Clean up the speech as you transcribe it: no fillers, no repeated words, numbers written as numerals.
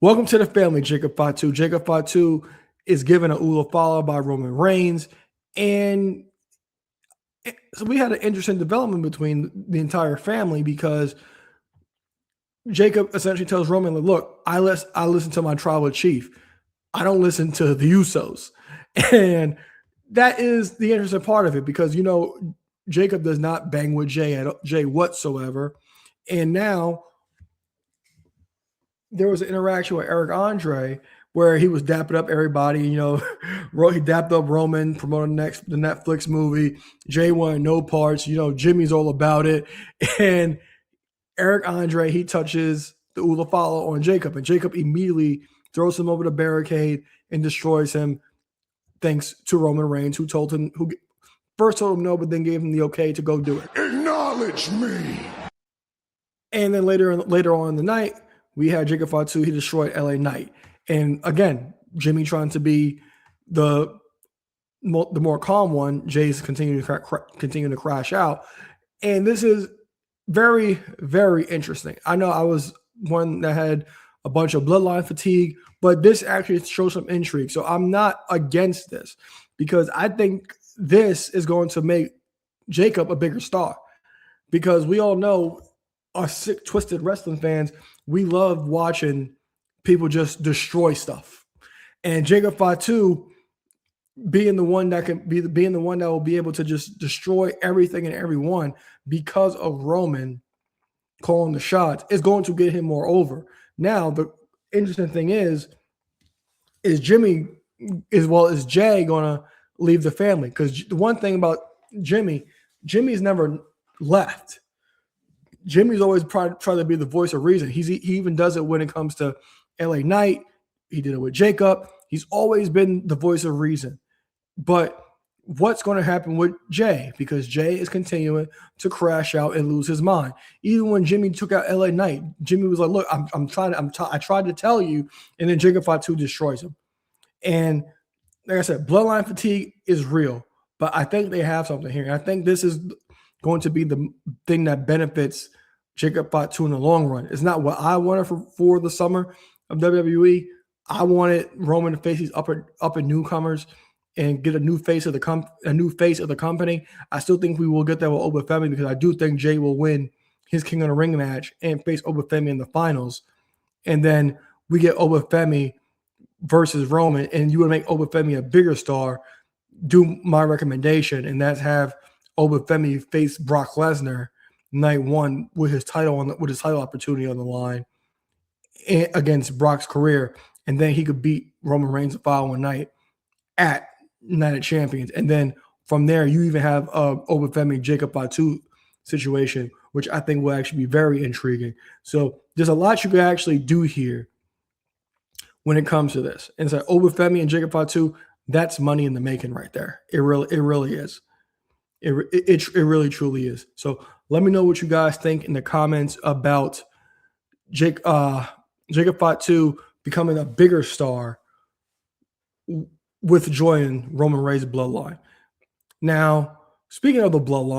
Welcome to the family, Jacob Fatu. Jacob Fatu is given a Ula follow by Roman Reigns. And so we had an interesting development between the entire family because Jacob essentially tells Roman, look, I listen to my tribal chief. I don't listen to the Usos. And that is the interesting part of it because, Jacob does not bang with Jay whatsoever. And now there was an interaction with Eric Andre where he was dapping up everybody. He dapped up Roman, promoting the Netflix movie. Jay wanted no parts. Jimmy's all about it. And Eric Andre, he touches the Ula follow on Jacob, and Jacob immediately throws him over the barricade and destroys him, thanks to Roman Reigns, who first told him no, but then gave him the okay to go do it. Acknowledge me. And then later on in the night, we had Jacob Fatu. He destroyed LA Knight. And again, Jimmy trying to be the more calm one. Jay's continuing to crash out. And this is very, very interesting. I know I was one that had a bunch of bloodline fatigue, but this actually shows some intrigue. So I'm not against this because I think this is going to make Jacob a bigger star because we all know us sick, twisted wrestling fans, we love watching people just destroy stuff. And Jacob Fatu being the one that will be able to just destroy everything and everyone because of Roman calling the shots is going to get him more over. Now, the interesting thing is Jimmy as well as Jay going to leave the family? Because the one thing about Jimmy's never left. Jimmy's always trying to be the voice of reason. He even does it when it comes to LA Knight. He did it with Jacob. He's always been the voice of reason. But what's going to happen with Jay? Because Jay is continuing to crash out and lose his mind. Even when Jimmy took out LA Knight, Jimmy was like, "Look, I tried to tell you," and then Jacob Fatu destroys him. And like I said, bloodline fatigue is real, but I think they have something here. And I think this is going to be the thing that benefits Jacob Fatu in the long run. It's not what I wanted for the summer of WWE. I wanted Roman to face these upper newcomers and get a new face of the company. I still think we will get that with Obafemi because I do think Jay will win his King of the Ring match and face Obafemi in the finals. And then we get Obafemi versus Roman, and you would make Obafemi a bigger star. Do my recommendation, and that's have Obafemi face Brock Lesnar night one with his title opportunity on the line against Brock's career, and then he could beat Roman Reigns the following night at Night of Champions, and then from there you even have Obafemi Jacob Fatu situation, which I think will actually be very intriguing. So there's a lot you could actually do here when it comes to this. And so Obafemi and Jacob Fatu, that's money in the making right there. It really is. It really truly is. So let me know what you guys think in the comments about Jacob Fatu becoming a bigger star with joining Roman Reigns' bloodline. Now, speaking of the bloodline,